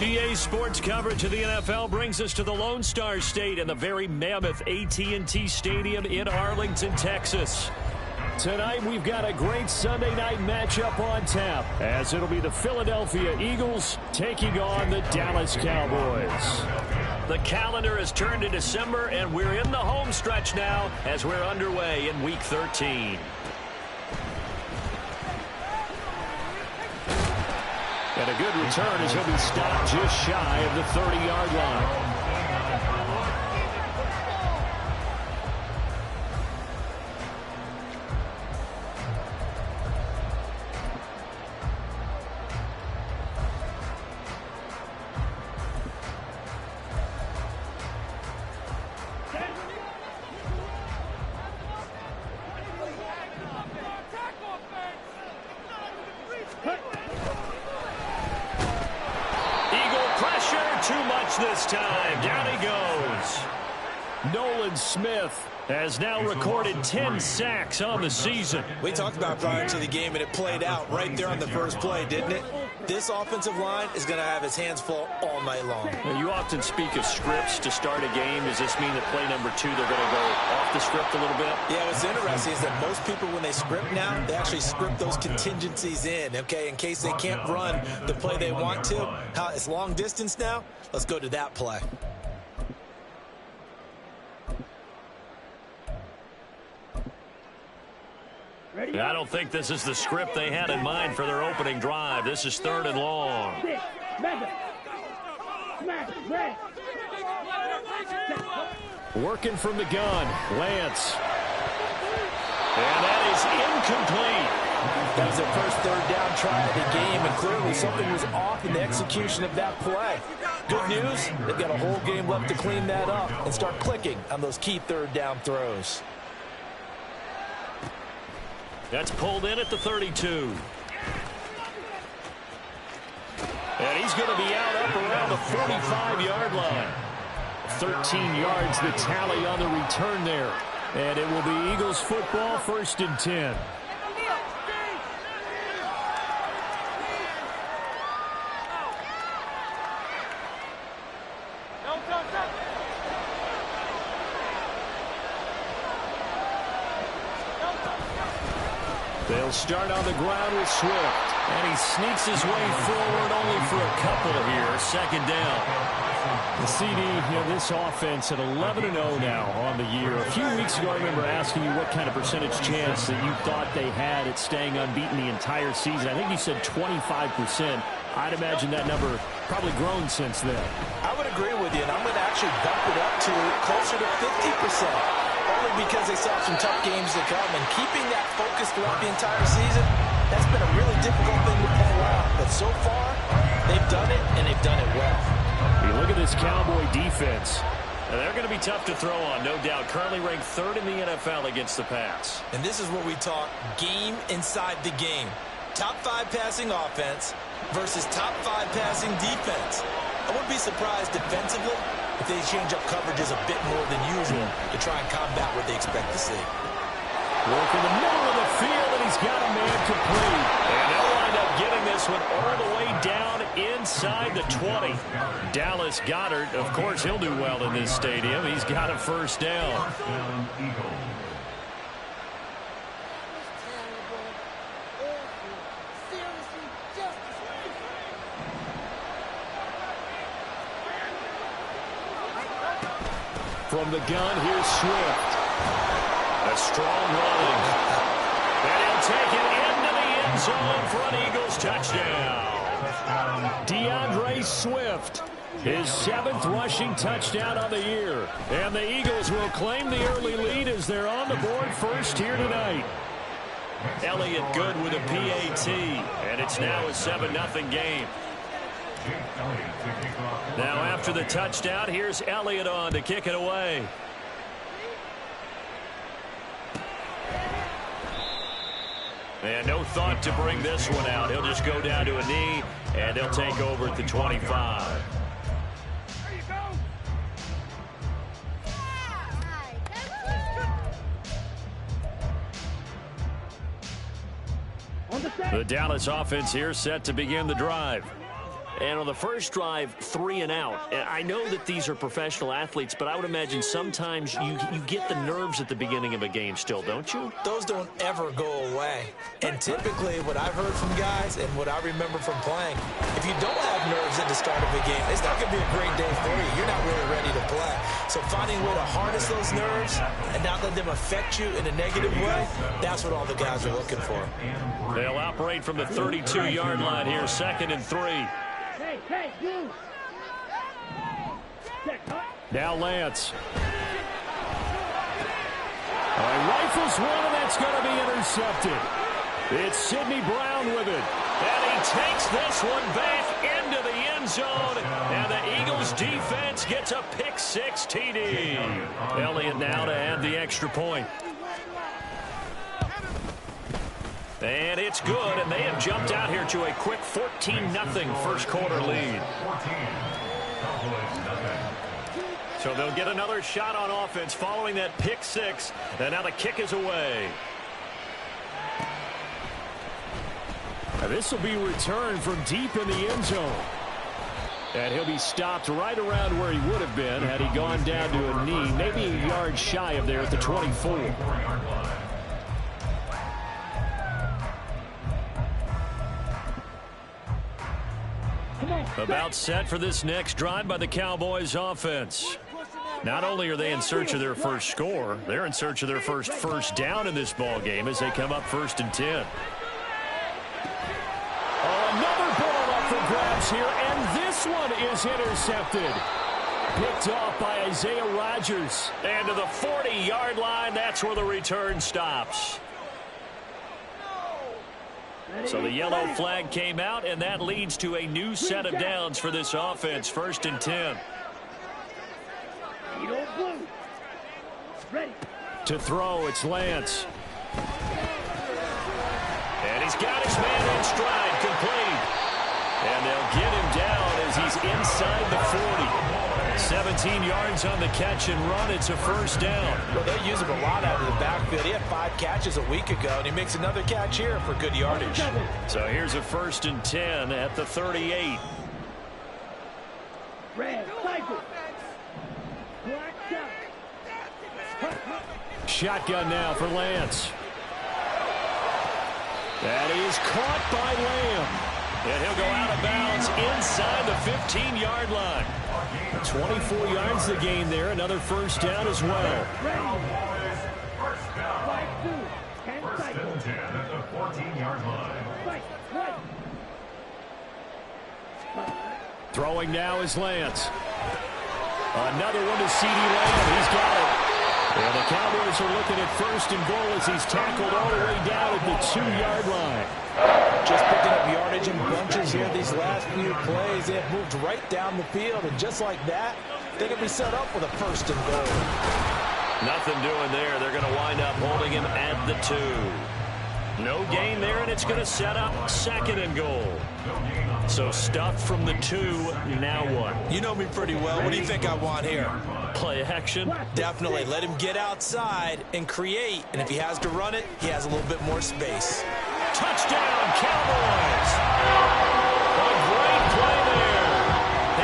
EA Sports coverage of the NFL brings us to the Lone Star State and the very mammoth AT&T Stadium in Arlington, Texas. Tonight, we've got a great Sunday night matchup on tap, as it'll be the Philadelphia Eagles taking on the Dallas Cowboys. The calendar has turned to December, and we're in the home stretch now as we're underway in Week 13. And a good return as he'll be stopped just shy of the 30-yard line. This time, down he goes. Nolan Smith has now recorded 10 sacks on the season. We talked about prior to the game, and it played out right there on the first play, didn't it? This offensive line is going to have his hands full all night long. Now, you often speak of scripts to start a game. Does this mean that play number 2, they're going to go off the script a little bit? Yeah, what's interesting is that most people, when they script now, they actually script those contingencies in, okay, in case they can't run the play they want to. It's long distance now. Let's go to that play. I don't think this is the script they had in mind for their opening drive. This is 3rd and long. Working from the gun, Lance. And that is incomplete. That was their first 3rd down try of the game, and clearly something was off in the execution of that play. Good news, they've got a whole game left to clean that up and start clicking on those key 3rd down throws. That's pulled in at the 32. And he's going to be out up around the 45-yard line. 13 yards the tally on the return there. And it will be Eagles football, 1st and 10. They'll start on the ground with Swift. And he sneaks his way forward only for a couple here. 2nd down. The CD, this offense at 11-0 now on the year. A few weeks ago, I remember asking you what kind of percentage chance that you thought they had at staying unbeaten the entire season. I think you said 25%. I'd imagine that number probably grown since then. I would agree with you, and I'm going to actually bump it up to closer to 50%. Only because they saw some tough games to come, and keeping that focus throughout the entire season, that's been a really difficult thing to pull out. But so far, they've done it, and they've done it well. You look at this Cowboy defense. They're going to be tough to throw on, no doubt. Currently ranked 3rd in the NFL against the pass. And this is where we talk game inside the game. Top 5 passing offense versus top 5 passing defense. I wouldn't be surprised defensively if they change up coverages a bit more than usual to try and combat what they expect to see. Work in the middle of the field, and he's got a man complete. And they'll wind up getting this one all the way down inside the 20. Dallas Goedert, of course, he'll do well in this stadium. He's got a 1st down. From the gun, here's Swift. A strong running. And he'll take it into the end zone for an Eagles touchdown. DeAndre Swift, his 7th rushing touchdown on the year. And the Eagles will claim the early lead as they're on the board first here tonight. Elliott good with a PAT. And it's now a 7-0 game. Now after the touchdown, here's Elliott on to kick it away. And no thought to bring this one out. He'll just go down to a knee, and he'll take over at the 25. The Dallas offense here set to begin the drive. And on the first drive, 3 and out. I know that these are professional athletes, but I would imagine sometimes you get the nerves at the beginning of a game still, don't you? Those don't ever go away. And typically what I've heard from guys and what I remember from playing, if you don't have nerves at the start of a game, it's not going to be a great day for you. You're not really ready to play. So finding a way to harness those nerves and not let them affect you in a negative way, that's what all the guys are looking for. They'll operate from the 32-yard line here, 2nd and 3. Now Lance. Rifles one, and that's going to be intercepted. It's Sidney Brown with it. And he takes this one back into the end zone. And the Eagles defense gets a pick-6 TD. Elliott now to add the extra point. And it's good, and they have jumped out here to a quick 14-0 first quarter lead. So they'll get another shot on offense following that pick-6, and now the kick is away. And this will be returned from deep in the end zone. And he'll be stopped right around where he would have been had he gone down to a knee, maybe a yard shy of there at the 24. About set for this next drive by the Cowboys offense. Not only are they in search of their first score, they're in search of their first down in this ball game as they come up 1st and 10. Another ball up for grabs here, and this one is intercepted. Picked off by Isaiah Rodgers. And to the 40-yard line, that's where the return stops. So the yellow flag came out, and that leads to a new set of downs for this offense. 1st and 10. To throw, it's Lance. And he's got his man in stride, complete. And they'll get him down as he's inside the 40. 17 yards on the catch and run. It's a first down. Well, they use him a lot out of the backfield. He had 5 catches a week ago, and he makes another catch here for good yardage. So here's a 1st and 10 at the 38. Shotgun now for Lance. That is caught by Lamb. And he'll go out of bounds inside the 15-yard line. 24 yards the gain there. Another first down as well. First and 10 at the 14-yard line. Throwing now is Lance. Another one to CeeDee Lamb. He's got it. And the Cowboys are looking at 1st and goal as he's tackled all the way down at the 2-yard line. Just picking up yardage in bunches here these last few plays. They have moved right down the field, and just like that, they can be set up with a 1st and goal. Nothing doing there. They're going to wind up holding him at the 2. No gain there, and it's going to set up 2nd and goal. So stuffed from the 2, now what? You know me pretty well. What do you think I want here? Play action? Definitely. Let him get outside and create. And if he has to run it, he has a little bit more space. Touchdown, Cowboys! A great play there.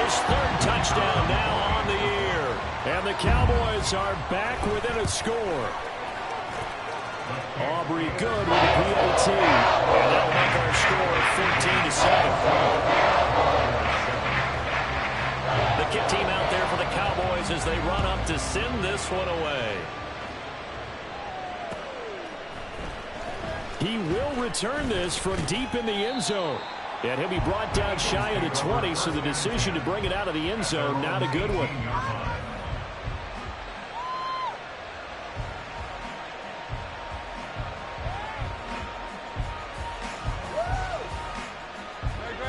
His 3rd touchdown now on the year. And the Cowboys are back within a score. Aubrey good with the PAT. And that'll make our score 14-7. The kick team out there for the Cowboys as they run up to send this one away. He will return this from deep in the end zone. And he'll be brought down shy of the 20, so the decision to bring it out of the end zone, not a good one.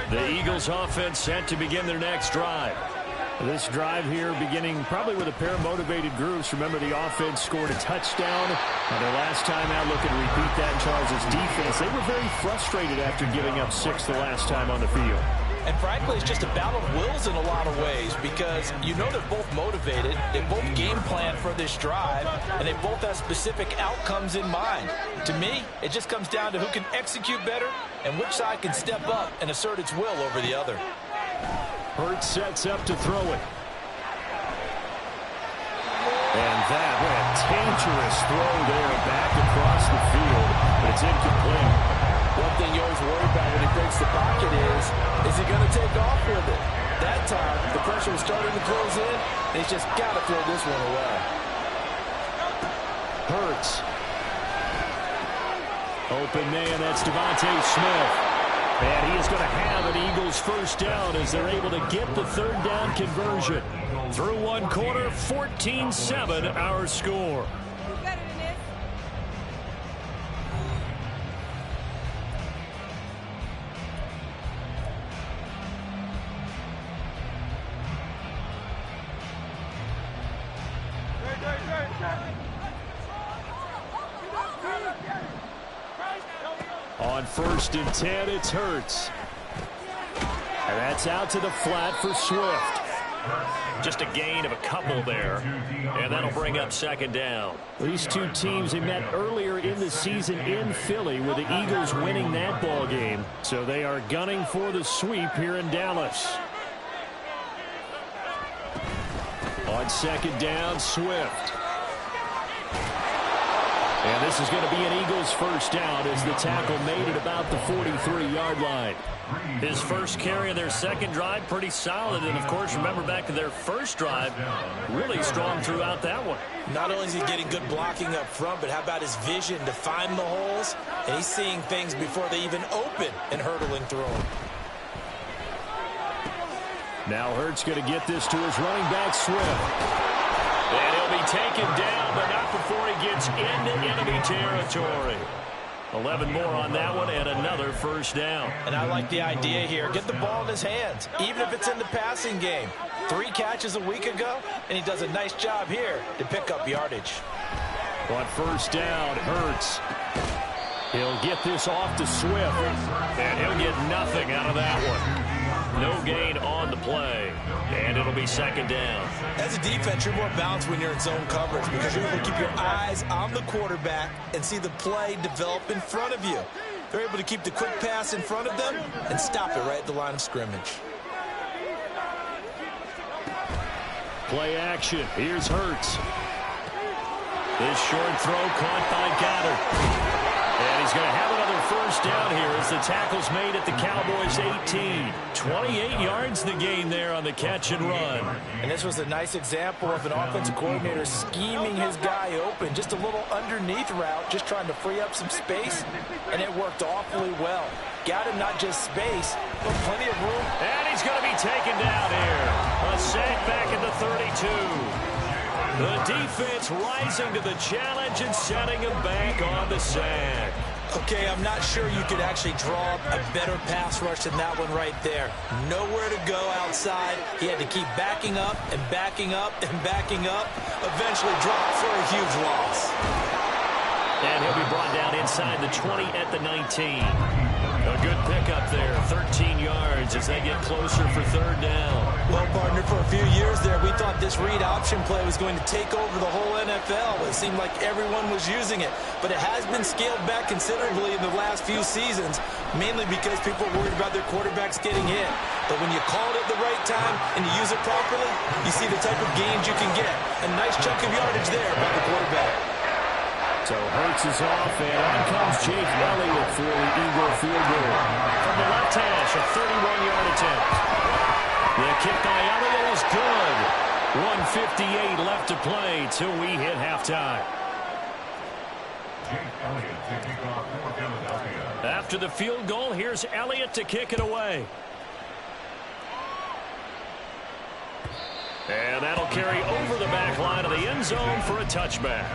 The Eagles offense set to begin their next drive. This drive here beginning probably with a pair of motivated groups. Remember, the offense scored a touchdown. And their last time out, looking to repeat that in Charles' defense. They were very frustrated after giving up 6 the last time on the field. And frankly, it's just a battle of wills in a lot of ways because you know they're both motivated, they both game plan for this drive, and they both have specific outcomes in mind. To me, it just comes down to who can execute better and which side can step up and assert its will over the other. Hurts sets up to throw it. And that, what a dangerous throw there back across the field. But it's incomplete. One thing you always worry about when he breaks the pocket is he going to take off with it? That time, the pressure was starting to close in, and he's just got to throw this one away. Hurts. Open man, that's Devontae Smith. And he is going to have an Eagles first down as they're able to get the third down conversion. Through one quarter, 14-7 our score. On 1st and 10, it's Hurts. And that's out to the flat for Swift. Just a gain of a couple there. And that'll bring up 2nd down. These two teams, they met earlier in the season in Philly with the Eagles winning that ball game. So they are gunning for the sweep here in Dallas. On 2nd down, Swift. And this is going to be an Eagles first down as the tackle made it about the 43-yard line. His first carry of their second drive, pretty solid. And, of course, remember back to their first drive, really strong throughout that one. Not only is he getting good blocking up front, but how about his vision to find the holes? And he's seeing things before they even open and hurdling through them. Now Hurts going to get this to his running back, Swift. And he'll be taken down, but not before he gets into enemy territory. 11 more on that one and another first down. And I like the idea here. Get the ball in his hands, even if it's in the passing game. 3 catches a week ago, and he does a nice job here to pick up yardage. On first down, Hurts. He'll get this off to Swift, and he'll get nothing out of that one. No gain on the play, and it'll be 2nd down. As a defense, you're more balanced when you're in zone coverage because you're able to keep your eyes on the quarterback and see the play develop in front of you. They're able to keep the quick pass in front of them and stop it right at the line of scrimmage. Play action. Here's Hurts. This short throw caught by Goddard. And he's going to have another first down here as the tackle's made at the Cowboys' 18. 28 yards the gain there on the catch and run. And this was a nice example of an offensive coordinator scheming his guy open. Just a little underneath route, just trying to free up some space, and it worked awfully well. Got him not just space, but plenty of room. And he's going to be taken down here. A sack back at the 32. The defense rising to the challenge and setting him back on the sack. Okay, I'm not sure you could actually draw up a better pass rush than that one right there. Nowhere to go outside. He had to keep backing up and backing up and backing up. Eventually dropped for a huge loss. And he'll be brought down inside the 20 at the 19. A good pickup there, 13 yards as they get closer for 3rd down. Well, partner, for a few years there, we thought this read option play was going to take over the whole NFL. It seemed like everyone was using it, but it has been scaled back considerably in the last few seasons, mainly because people are worried about their quarterbacks getting hit. But when you call it at the right time and you use it properly, you see the type of gains you can get. A nice chunk of yardage there by the quarterback. So Hurts is off, and on comes Jake Elliott for the Eagle field goal. From the left hash, a 31-yard attempt. The kick by Elliott is good. 1:58 left to play till we hit halftime. Jake Elliott to kick off for Philadelphia. After the field goal, here's Elliott to kick it away. And that'll carry over the back line of the end zone for a touchback.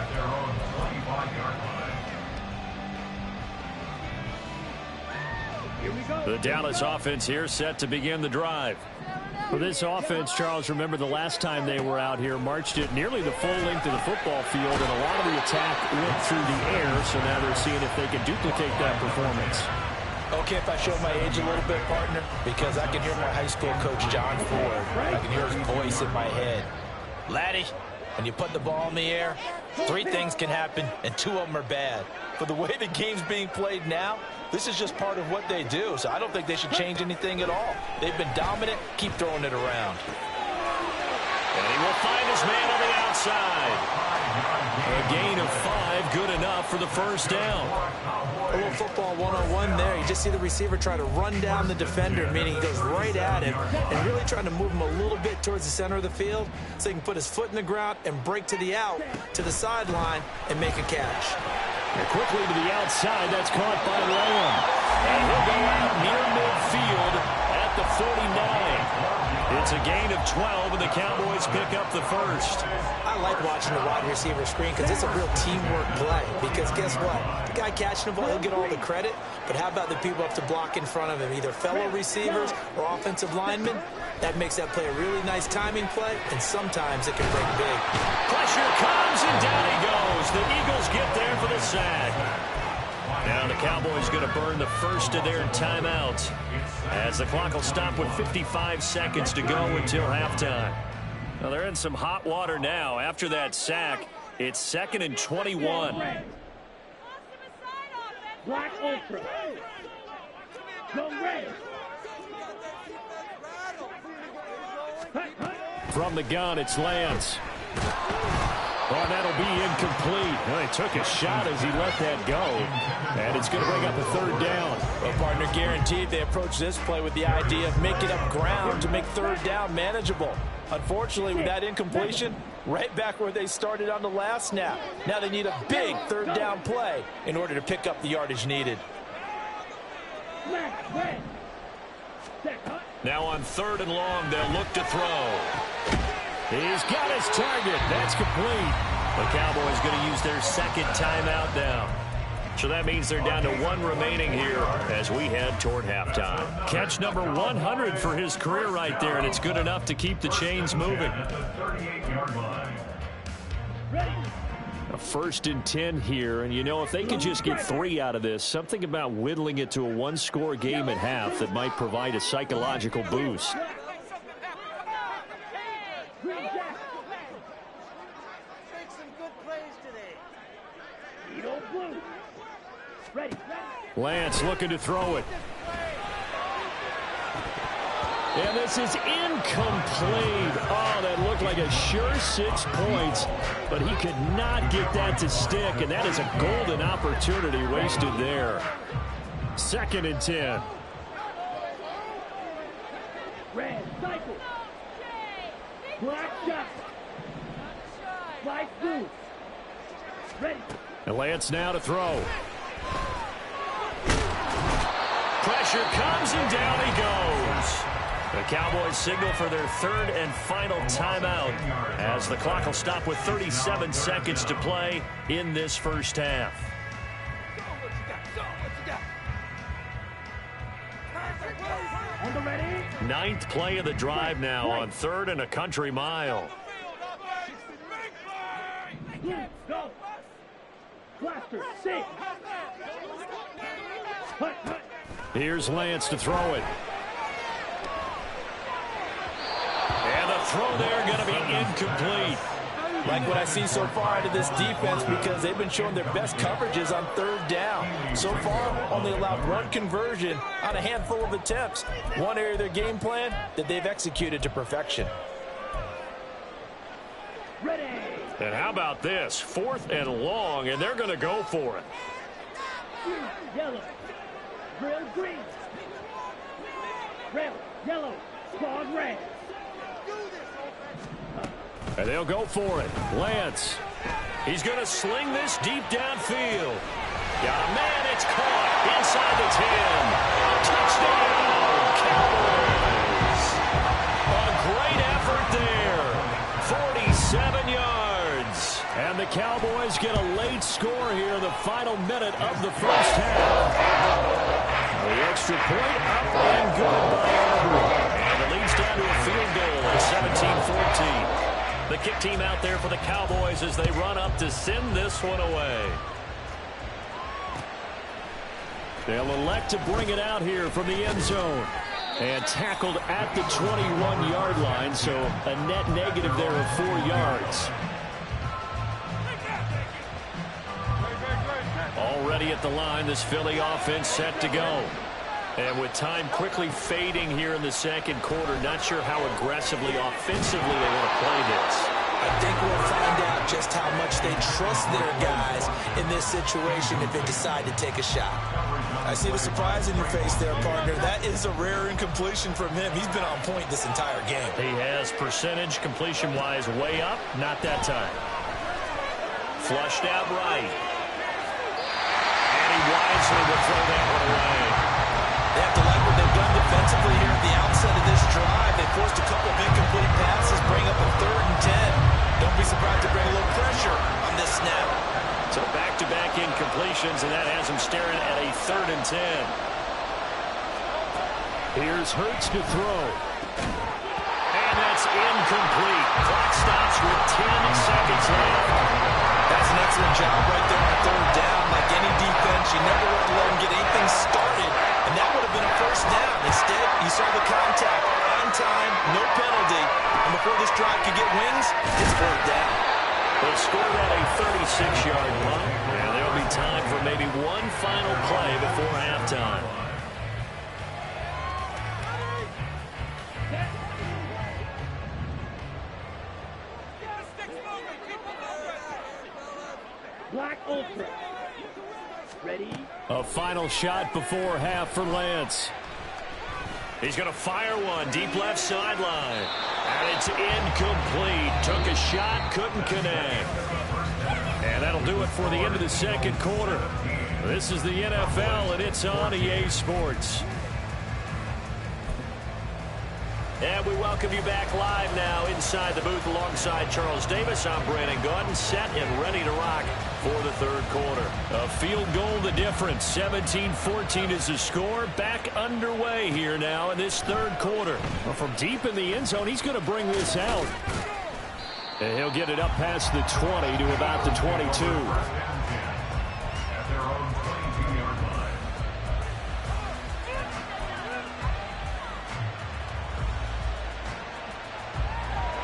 The Dallas offense here set to begin the drive. For this offense, Charles, remember the last time they were out here, marched it nearly the full length of the football field, and a lot of the attack went through the air, so now they're seeing if they can duplicate that performance. Okay, if I show my age a little bit, partner, because I can hear my high school coach, John Ford. I can hear his voice in my head. Laddie, When you put the ball in the air, 3 things can happen, and 2 of them are bad. But the way the game's being played now, this is just part of what they do, so I don't think they should change anything at all. They've been dominant. Keep throwing it around. And he will find his man on the outside. A gain of 5, good enough for the first down. A little football 101 there. You just see the receiver try to run down the defender, meaning he goes right at him and really trying to move him a little bit towards the center of the field so he can put his foot in the ground and break to the out, to the sideline, and make a catch. And quickly to the outside. That's caught by Lamb. And he'll go out near midfield at the 49. It's a gain of 12, and the Cowboys pick up the first. I like watching the wide receiver screen because it's a real teamwork play. Because guess what? The guy catching the ball, he'll get all the credit. But how about the people up to block in front of him, either fellow receivers or offensive linemen? That makes that play a really nice timing play, and sometimes it can break big. Pressure comes, and down he goes. The Eagles get there for the sack. Now the Cowboys going to burn the first of their timeouts as the clock will stop with 55 seconds to go until halftime. Well, they're in some hot water now. After that sack, it's 2nd and 21. Black Ultra. Go red. From the gun, it's Lance. Oh, that'll be incomplete. Well, he took a shot as he let that go. And it's going to bring up a 3rd down. Well, partner, guaranteed they approach this play with the idea of making up ground to make 3rd down manageable. Unfortunately, with that incompletion, right back where they started on the last snap. Now they need a big 3rd down play in order to pick up the yardage needed. Now on 3rd and long, they'll look to throw. He's got his target. That's complete. The Cowboys going to use their 2nd timeout now. So that means they're down to 1 remaining here as we head toward halftime. Catch number 100 for his career right there, and it's good enough to keep the chains moving. A 1st and 10 here, and you know, if they could just get 3 out of this, something about whittling it to a 1-score game at half that might provide a psychological boost. Lance looking to throw it. And this is incomplete. Oh, that looked like a sure 6 points, but he could not get that to stick, and that is a golden opportunity wasted there. 2nd and 10. Red cycle. Black shot. White blue. Ready. And Lance now to throw. Pressure comes, and down he goes. The Cowboys signal for their 3rd and final timeout as the clock will stop with 37 seconds to play in this first half. On the ready. 9th play of the drive now on 3rd and a country mile. Go. Blaster, 6. Hut, hut. Here's Lance to throw it. And the throw there going to be incomplete. Like what I see so far out of this defense because they've been showing their best coverages on 3rd down. So far, only allowed 1 conversion on a handful of attempts. One area of their game plan that they've executed to perfection. Ready. And how about this? 4th and long, and they're going to go for it. Yellow. Grill green. Red, yellow. Squad red. And they'll go for it. Lance. He's going to sling this deep downfield. Got a man. It's caught inside the 10. Touchdown, Cowboys. A great effort there. 47 yards. And the Cowboys get a late score here in the final minute of the first half. The extra point up and good by Aubrey. And it leads down to a field goal at 17-14. The kick team out there for the Cowboys as they run up to send this one away. They'll elect to bring it out here from the end zone. And tackled at the 21-yard line, so a net negative there of 4 yards. at the line. This Philly offense set to go. And with time quickly fading here in the second quarter, not sure how aggressively, offensively they want to play this. I think we'll find out just how much they trust their guys in this situation if they decide to take a shot. I see the surprise in your face there, partner. That is a rare incompletion from him. He's been on point this entire game. He has percentage completion-wise way up. Not that time. Flushed out right. And he wisely will throw that one away. They have to like what they've done defensively here at the outset of this drive. They forced a couple of incomplete passes, bring up a 3rd and 10. Don't be surprised to bring a little pressure on this snap. So back-to-back incompletions, and that has him staring at a 3rd and 10. Here's Hurts to throw. And that's incomplete. Clock stops with 10 seconds left. That's an excellent job right there on 3rd down. Like any defense, you never want to let them get anything started, and that would have been a 1st down. Instead, you saw the contact on time, no penalty, and before this drive could get wings, it's 4th down. They'll score at a 36-yard punt, and there'll be time for maybe one final play before halftime. Black Ultra. Ready? A final shot before half for Lance. He's going to fire one deep left sideline. And it's incomplete. Took a shot, couldn't connect. And that'll do it for the end of the second quarter. This is the NFL, and it's on EA Sports. And we welcome you back live now inside the booth alongside Charles Davis. I'm Brandon Gaudin, set and ready to rock for the third quarter. A field goal the difference. 17-14 is the score. Back underway here now in this third quarter. Well, from deep in the end zone, he's going to bring this out. And he'll get it up past the 20 to about the 22.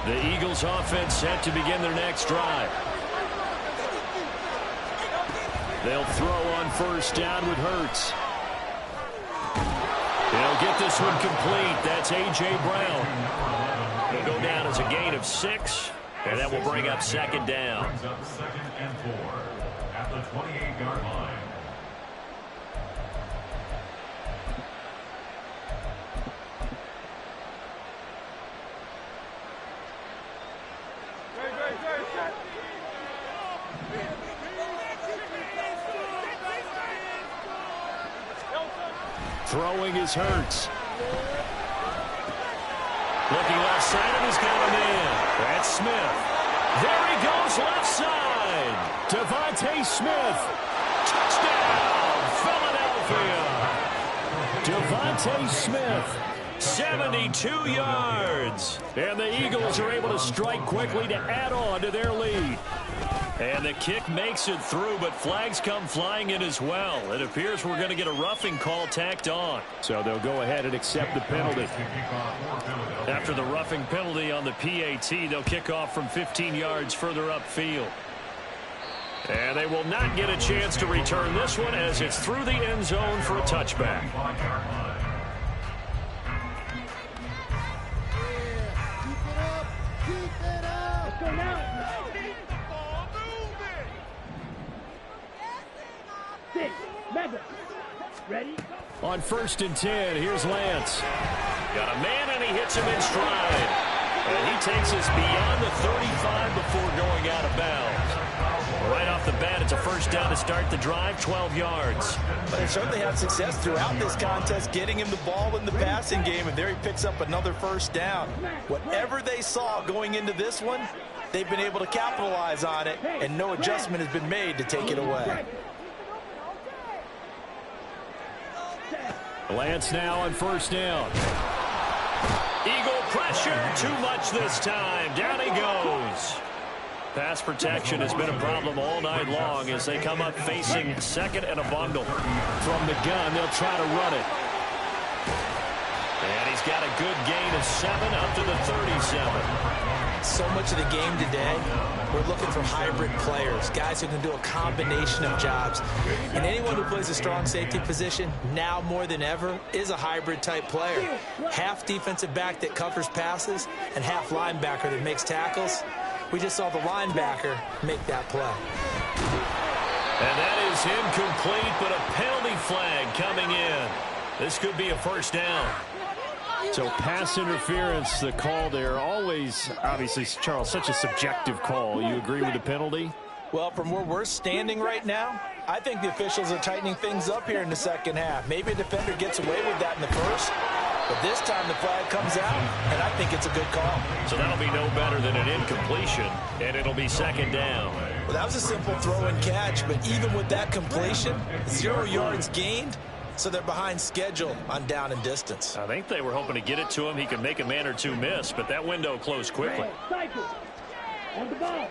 The Eagles offense set to begin their next drive. They'll throw on 1st down with Hurts. They'll get this one complete. That's A.J. Brown. He'll go down as a gain of 6, and that will bring up 2nd down. Brings up 2nd and 4 at the 28-yard line. Throwing is Hurts. Looking left side, and he's got him in. That's Smith. There he goes left side. Devontae Smith. Touchdown, Philadelphia. Devontae Smith. 72 yards. And the Eagles are able to strike quickly to add on to their lead. And the kick makes it through, but flags come flying in as well. It appears we're going to get a roughing call tacked on. So they'll go ahead and accept the penalty. After the roughing penalty on the PAT, they'll kick off from 15 yards further upfield. And they will not get a chance to return this one as it's through the end zone for a touchback. Let's go now. 6, Mega. Ready? On 1st and 10, here's Lance. Got a man, and he hits him in stride. And he takes us beyond the 35 before going out of bounds. Right off the bat, it's a 1st down to start the drive, 12 yards. But they've certainly had success throughout this contest, getting him the ball in the passing game, and there he picks up another 1st down. Whatever they saw going into this one, they've been able to capitalize on it, and no adjustment has been made to take it away. Lance now on 1st down. Eagle pressure, too much this time. Down he goes. Pass protection has been a problem all night long as they come up facing 2nd and a bundle. From the gun, they'll try to run it. And he's got a good gain of 7 up to the 37. So much of the game today, we're looking for hybrid players, guys who can do a combination of jobs. And anyone who plays a strong safety position, now more than ever, is a hybrid type player. Half defensive back that covers passes and half linebacker that makes tackles. We just saw the linebacker make that play. And that is incomplete, but a penalty flag coming in. This could be a first down. So pass interference, the call there. Always, obviously, Charles, such a subjective call. You agree with the penalty? Well, from where we're standing right now, I think the officials are tightening things up here in the second half. Maybe a defender gets away with that in the first, but this time the flag comes out, and I think it's a good call. So that'll be no better than an incompletion, and it'll be second down. Well, that was a simple throw and catch, but even with that completion, 0 yards gained, so they're behind schedule on down and distance. I think they were hoping to get it to him. He could make a man or two miss, but that window closed quickly. Cycle. On the ball.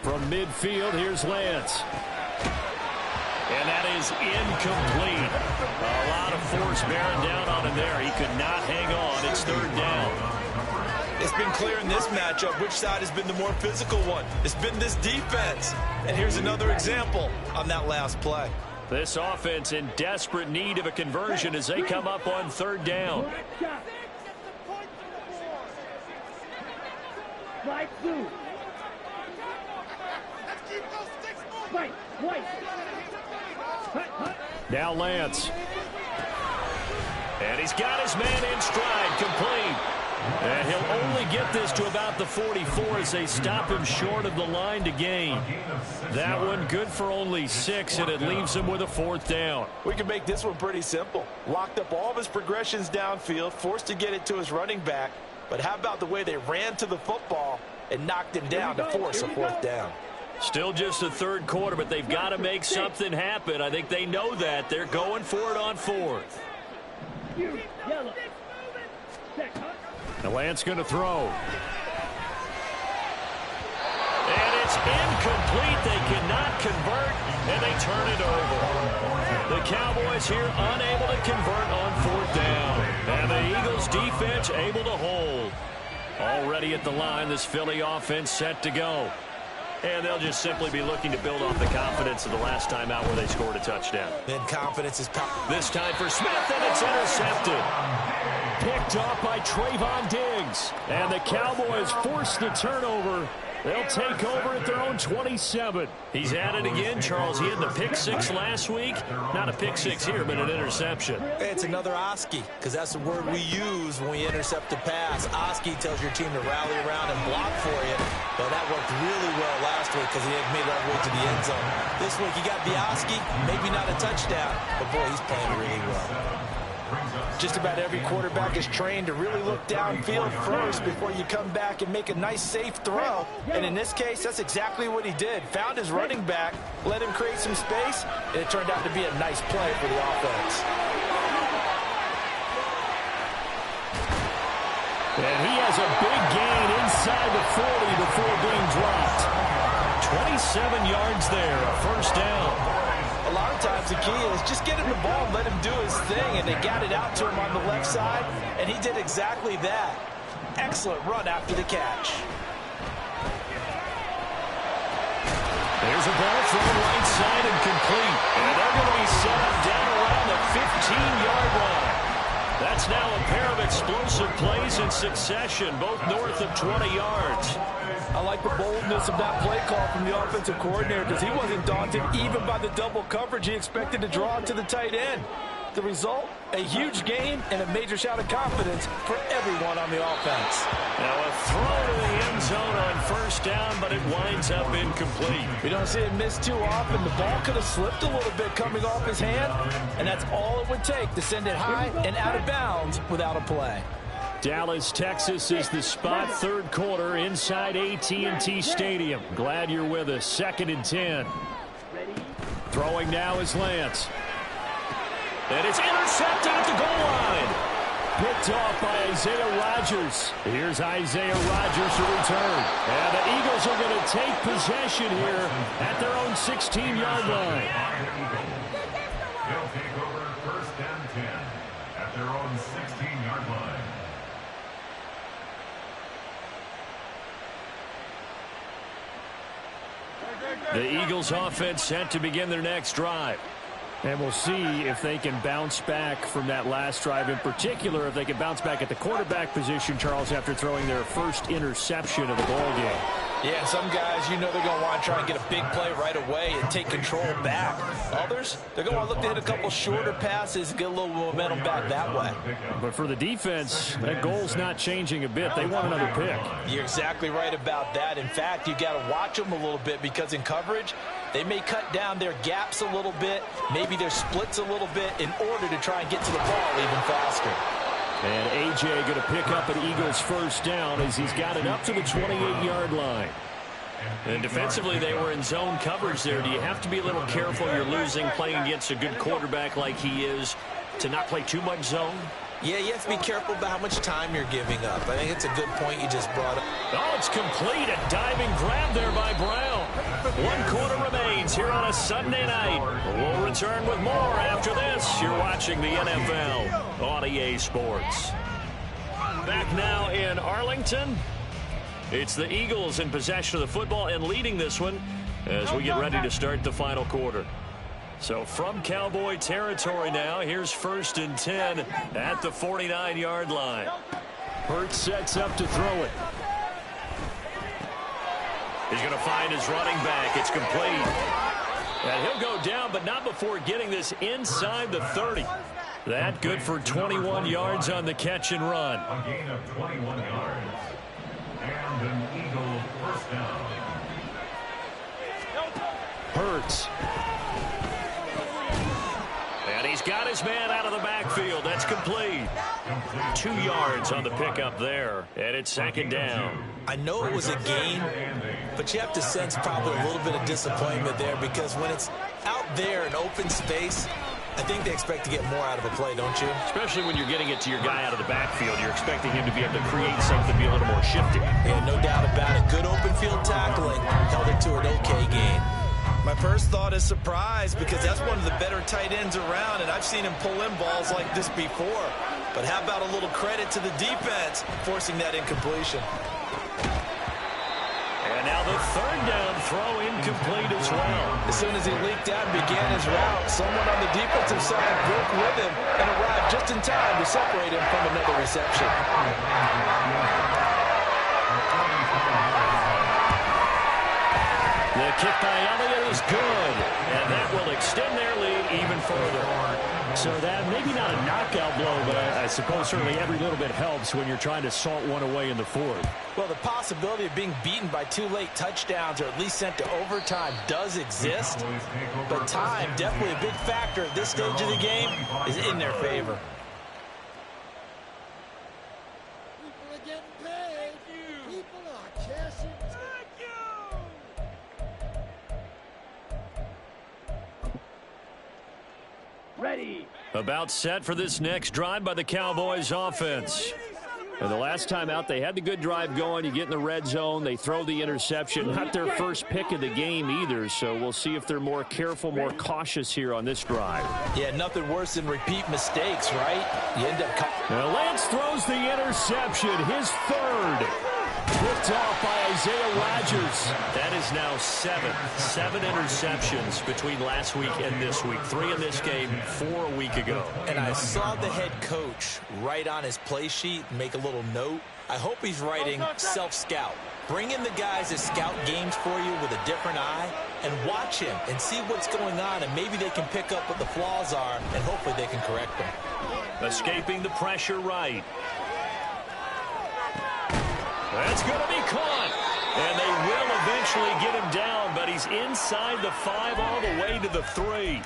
From midfield, here's Lance. And that is incomplete. A lot of force bearing down on him there. He could not hang on. It's third down. It's been clear in this matchup which side has been the more physical one. It's been this defense. And here's another example on that last play. This offense in desperate need of a conversion as they come up on third down. Right through. Right, right. Now Lance. And he's got his man in stride, complete. And he'll only get this to about the 44 as they stop him short of the line to gain. That one good for only 6, and it leaves him with a fourth down. We can make this one pretty simple. Locked up all of his progressions downfield, forced to get it to his running back. But how about the way they ran to the football and knocked him down to force a fourth down? Still just the third quarter, but they've got to make something happen. I think they know that. They're going for it on fourth. Yellow. The Lance going to throw. And it's incomplete. They cannot convert, and they turn it over. The Cowboys here unable to convert on fourth down. And the Eagles defense able to hold. Already at the line, this Philly offense set to go. And they'll just simply be looking to build off the confidence of the last time out where they scored a touchdown. Then confidence is power. This time for Smith, and it's intercepted. Picked off by Trayvon Diggs. And the Cowboys force the turnover. They'll take over at their own 27. He's at it again, Charles. He had the pick 6 last week. Not a pick 6 here, but an interception. It's another Oski, because that's the word we use when we intercept a pass. Oski tells your team to rally around and block for you. But that worked really well last week because he had made it all the way to the end zone. This week you got Oski, maybe not a touchdown, but boy, he's playing really well. Just about every quarterback is trained to really look downfield first before you come back and make a nice, safe throw. And in this case, that's exactly what he did. Found his running back, let him create some space, and it turned out to be a nice play for the offense. And he has a big gain inside the 40 before being dropped. 27 yards there, a first down. A lot of times the key is just get him the ball and let him do his thing, and they got it out to him on the left side, and he did exactly that. Excellent run after the catch. There's a ball thrown right side and complete, and they're going to be set up down around the 15-yard line. That's now a pair of explosive plays in succession, both north of 20 yards. I like the boldness of that play call from the offensive coordinator because he wasn't daunted even by the double coverage he expected to draw to the tight end. The result, a huge gain and a major shout of confidence for everyone on the offense. Now a throw to the end zone on first down, but it winds up incomplete. We don't see it miss too often. The ball could have slipped a little bit coming off his hand, and that's all it would take to send it high and out of bounds without a play. Dallas, Texas is the spot, third quarter inside AT&T Stadium. Glad you're with us. 2nd and 10. Throwing now is Lance. And it's intercepted at the goal line. Picked off by Isaiah Rodgers. Here's Isaiah Rodgers to return. And the Eagles are going to take possession here at their own 16-yard line. They'll take over 1st and 10 at their own 16-yard line. The Eagles offense set to begin their next drive. And we'll see if they can bounce back from that last drive, in particular if they can bounce back at the quarterback position, Charles, after throwing their first interception of the ball game. Yeah, some guys, you know they're going to want to try and get a big play right away and take control back. Others, they're going to want to look to hit a couple shorter passes and get a little momentum back that way. But for the defense, that goal's not changing a bit. They want another pick. You're exactly right about that. In fact, you got to watch them a little bit because in coverage, they may cut down their gaps a little bit, maybe their splits a little bit in order to try and get to the ball even faster. And A.J. going to pick up an Eagles first down as he's got it up to the 28-yard line. And defensively, they were in zone coverage there. Do you have to be a little careful? You're losing playing against a good quarterback like he is to not play too much zone? Yeah, you have to be careful about how much time you're giving up. I think it's a good point you just brought up. Oh, it's complete. A diving grab there by Brown. 1 quarter remains here on a Sunday night. We'll return with more after this. You're watching the NFL on EA Sports. Back now in Arlington. It's the Eagles in possession of the football and leading this one as we get ready to start the final quarter. So from Cowboy territory now, here's 1st and 10 at the 49-yard line. Hurts sets up to throw it. He's going to find his running back. It's complete. And he'll go down, but not before getting this inside the 30. That good for 21 yards on the catch and run. A gain of 21 yards. And an Eagle first down. Hurts. And he's got his man out of the backfield. That's complete. 2 yards on the pickup there. And it's 2nd down. I know it was a gain, but you have to sense probably a little bit of disappointment there because when it's out there in open space, I think they expect to get more out of a play, don't you? Especially when you're getting it to your guy out of the backfield. You're expecting him to be able to create something, be a little more shifty. Yeah, no doubt about it. Good open field tackling. Held it to an okay gain. My first thought is surprise because that's one of the better tight ends around, and I've seen him pull in balls like this before. But how about a little credit to the defense forcing that incompletion? And now the 3rd down throw incomplete as well. As soon as he leaked out and began his route, someone on the defensive side broke with him and arrived just in time to separate him from another reception. The kick by Elliott is good, and that will extend their lead even further. So that maybe not a knockout blow, but I suppose certainly every little bit helps when you're trying to salt one away in the 4th. Well, the possibility of being beaten by 2 late touchdowns or at least sent to overtime does exist, but time, definitely a big factor at this stage of the game, is in their favor. People are getting paid. People are cashing. Ready. About set for this next drive by the Cowboys offense. And the last time out, they had the good drive going. You get in the red zone. They throw the interception. Not their first pick of the game either, so we'll see if they're more careful, more cautious here on this drive. Yeah, nothing worse than repeat mistakes, right? You end up... Now Lance throws the interception, his 3rd. Picked off by Isaiah Rodgers. That is now 7 interceptions between last week and this week. 3 in this game, 4 a week ago. And I saw the head coach write on his play sheet, make a little note. I hope he's writing self-scout. Bring in the guys that scout games for you with a different eye and watch him and see what's going on, and maybe they can pick up what the flaws are, and hopefully they can correct them. Escaping the pressure right. That's going to be caught. And they will eventually get him down, but he's inside the 5 all the way to the 3.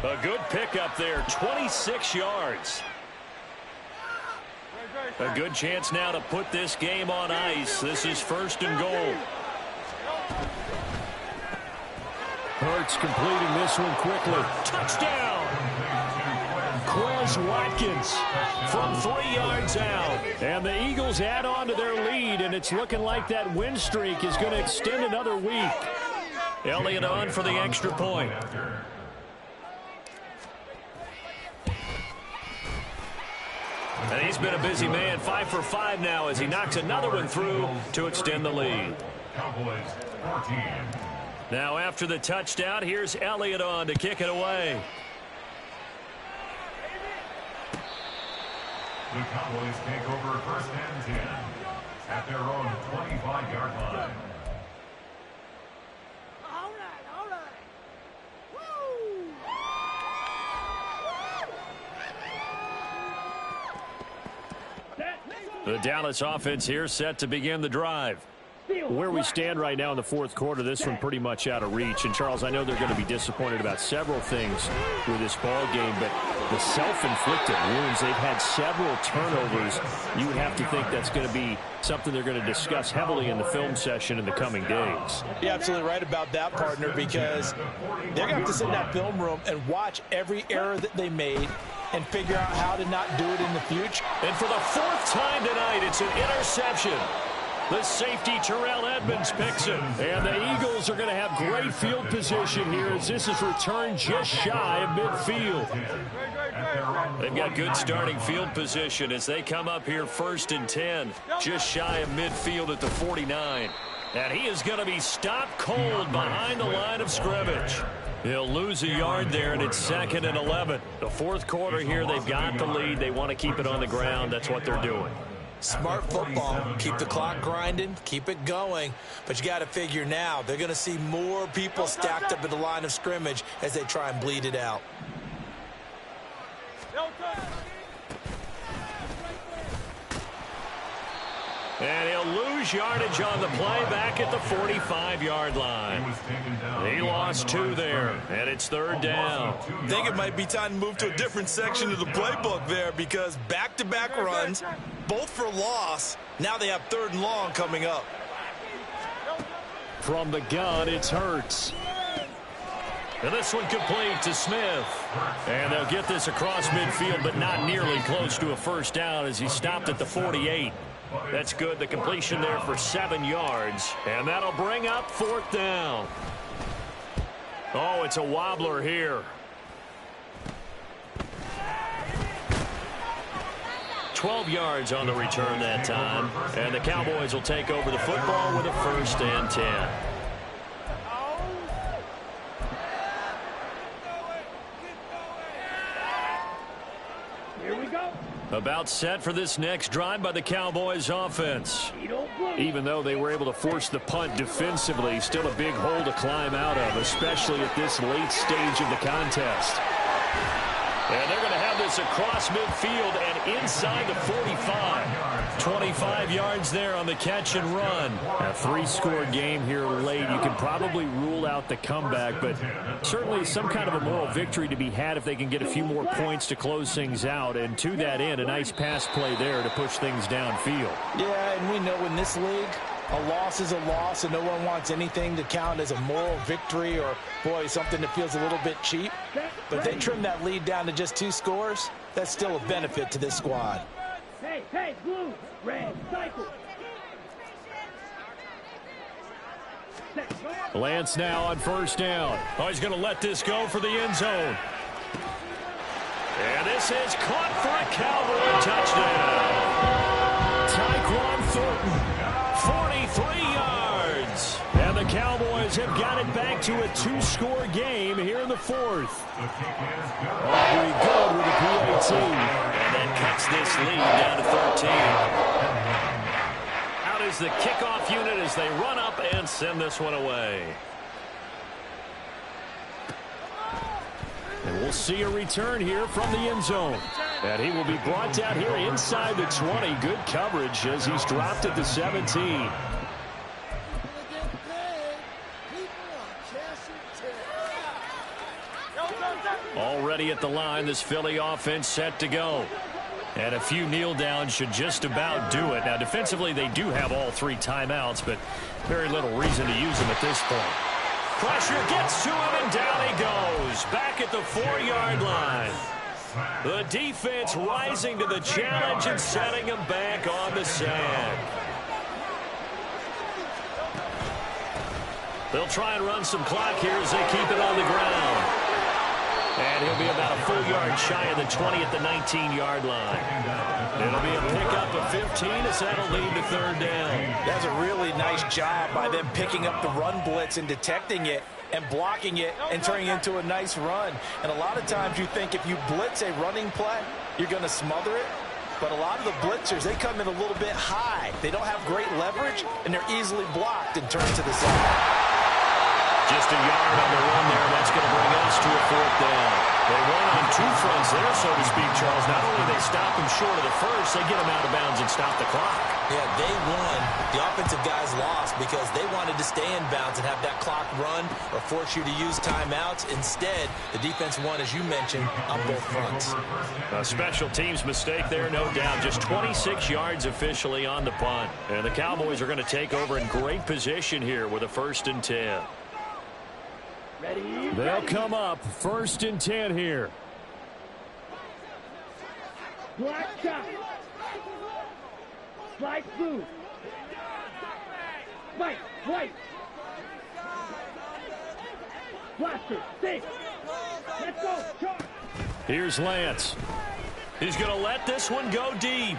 A good pickup there, 26 yards. A good chance now to put this game on ice. This is 1st and goal. Hurts completing this one quickly. Touchdown! Quez Watkins from 3 yards out. And the Eagles add on to their lead, and it's looking like that win streak is going to extend another week. Elliott on for the extra point. And he's been a busy man, 5 for 5 now as he knocks another one through to extend the lead. Cowboys 14. Now after the touchdown, here's Elliott on to kick it away. The Cowboys take over 1st and 10 at their own 25-yard line. All right. Woo! The Dallas offense here set to begin the drive. Where we stand right now in the fourth quarter, this one pretty much out of reach. And, Charles, I know they're going to be disappointed about several things with this ball game, but the self-inflicted wounds, they've had several turnovers. You would have to think that's going to be something they're going to discuss heavily in the film session in the coming days. You're absolutely right about that, partner, because they're going to have to sit in that film room and watch every error that they made and figure out how to not do it in the future. And for the 4th time tonight, it's an interception. The safety, Terrell Edmonds, picks it. And the Eagles are going to have great field position here as this is returned just shy of midfield. They've got good starting field position as they come up here 1st and 10, just shy of midfield at the 49. And he is going to be stopped cold behind the line of scrimmage. He'll lose a yard there, and it's 2nd and 11. The fourth quarter here, they've got the lead. They want to keep it on the ground. That's what they're doing. Smart football. Keep the clock grinding. Keep it going. But you got to figure now, they're going to see more people stacked up at the line of scrimmage as they try and bleed it out. And he'll lose yardage on the play back at the 45-yard line. He lost 2 there, and it's 3rd down. I think it might be time to move to a different section of the playbook there because back-to-back runs, both for loss. Now they have 3rd and long coming up. From the gun, it's Hurts. And this one complete to Smith. And they'll get this across midfield, but not nearly close to a first down as he stopped at the 48. That's good. The completion there for 7 yards. And that'll bring up 4th down. Oh, it's a wobbler here. 12 yards on the return that time. And the Cowboys will take over the football with a 1st and 10. Here we go. About set for this next drive by the Cowboys offense. Even though they were able to force the punt defensively, still a big hole to climb out of, especially at this late stage of the contest. And they're going to have this across midfield and inside the 45. 25 yards there on the catch and run. A 3-score game here late. You can probably rule out the comeback, but certainly some kind of a moral victory to be had if they can get a few more points to close things out. And to that end, a nice pass play there to push things downfield. Yeah, and we know in this league, a loss is a loss, and no one wants anything to count as a moral victory or, boy, something that feels a little bit cheap. But they trim that lead down to just 2 scores. That's still a benefit to this squad. Hey, blue, red, cycle. Lance now on 1st down. Oh, he's going to let this go for the end zone. And this is caught for a Cowboy touchdown. Tyquan Thornton, 43 yards. And the Cowboys have got it back to a 2-score game here in the 4th. Aubrey good with the PAT. And that cuts this lead down to 13. Out is the kickoff unit as they run up and send this one away. And we'll see a return here from the end zone. And he will be brought down here inside the 20. Good coverage as he's dropped at the 17. Already at the line, this Philly offense set to go. And a few kneel downs should just about do it. Now, defensively, they do have all 3 timeouts, but very little reason to use them at this point. Pressure gets to him, and down he goes. Back at the 4-yard line. The defense rising to the challenge and setting him back on the sack. They'll try and run some clock here as they keep it on the ground. And he'll be about a full yard shy of the 20 at the 19-yard line. It'll be a pickup of 15 as that'll lead to third down. That's a really nice job by them picking up the run blitz and detecting it and blocking it and turning it into a nice run. And a lot of times you think if you blitz a running play, you're going to smother it. But a lot of the blitzers, they come in a little bit high. They don't have great leverage, and they're easily blocked and turned to the side. Just a yard on the run there. That's going to bring us to a fourth down. They won on two fronts there, so to speak, Charles. Not only they stop him short of the first, they get him out of bounds and stop the clock. Yeah, they won. The offensive guys lost because they wanted to stay in bounds and have that clock run or force you to use timeouts. Instead, the defense won, as you mentioned, on both fronts. A special teams mistake there, no doubt. Just 26 yards officially on the punt. And the Cowboys are going to take over in great position here with a 1st and 10. Ready? They'll come up 1st and 10 here. Black shot. Slide through. White. Blaster. Safe. Let's go. Charge. Here's Lance. He's going to let this one go deep.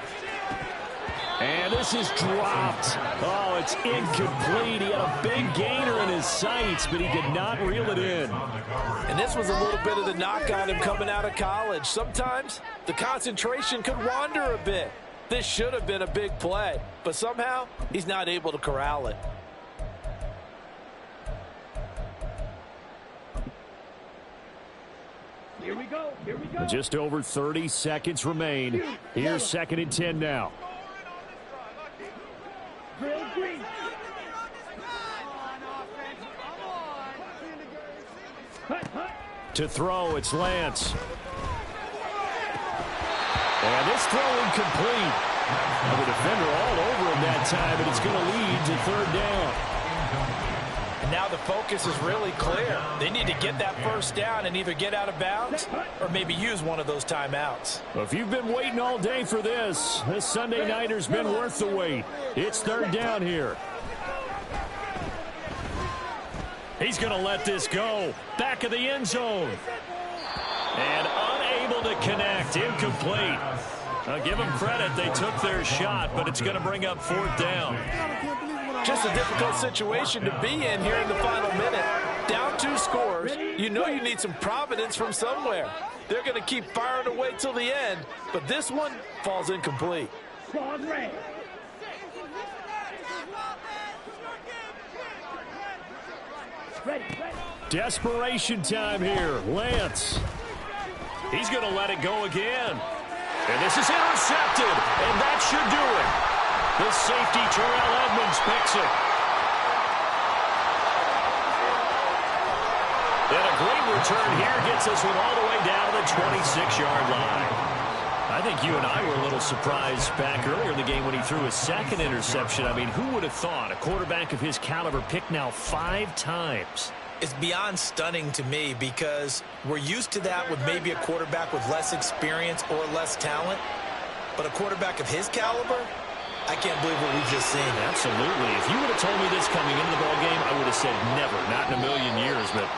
And this is dropped. Oh, it's incomplete. He had a big gainer in his sights, but he could not reel it in. And this was a little bit of the knock on him coming out of college. Sometimes the concentration could wander a bit. This should have been a big play, but somehow he's not able to corral it. Here we go. Just over 30 seconds remain. Here's 2nd and 10 now. Drill green. Hut. To throw, it's Lance. And this throw incomplete. The defender all over him that time, but it's going to lead to 3rd down. And now the focus is really clear. They need to get that 1st down and either get out of bounds or maybe use one of those timeouts. Well, if you've been waiting all day for this Sunday nighter's been worth the wait. It's 3rd down here. He's going to let this go. Back of the end zone. And unable to connect. Incomplete. Give them credit. They took their shot, but it's going to bring up 4th down. Just a difficult situation to be in here in the final minute. Down 2 scores. You know you need some providence from somewhere. They're going to keep firing away till the end, but this one falls incomplete. Ball red. Ready. Desperation time here. Lance. He's going to let it go again. And this is intercepted, and that should do it. The safety, Terrell Edmunds, picks it. And a great return here gets us one all the way down to the 26-yard line. I think you and I were a little surprised back earlier in the game when he threw his 2nd interception. I mean, who would have thought a quarterback of his caliber picked now 5 times? It's beyond stunning to me because we're used to that with maybe a quarterback with less experience or less talent. But a quarterback of his caliber, I can't believe what we've just seen. Absolutely. If you would have told me this coming into the ballgame, I would have said never, not in a million years. But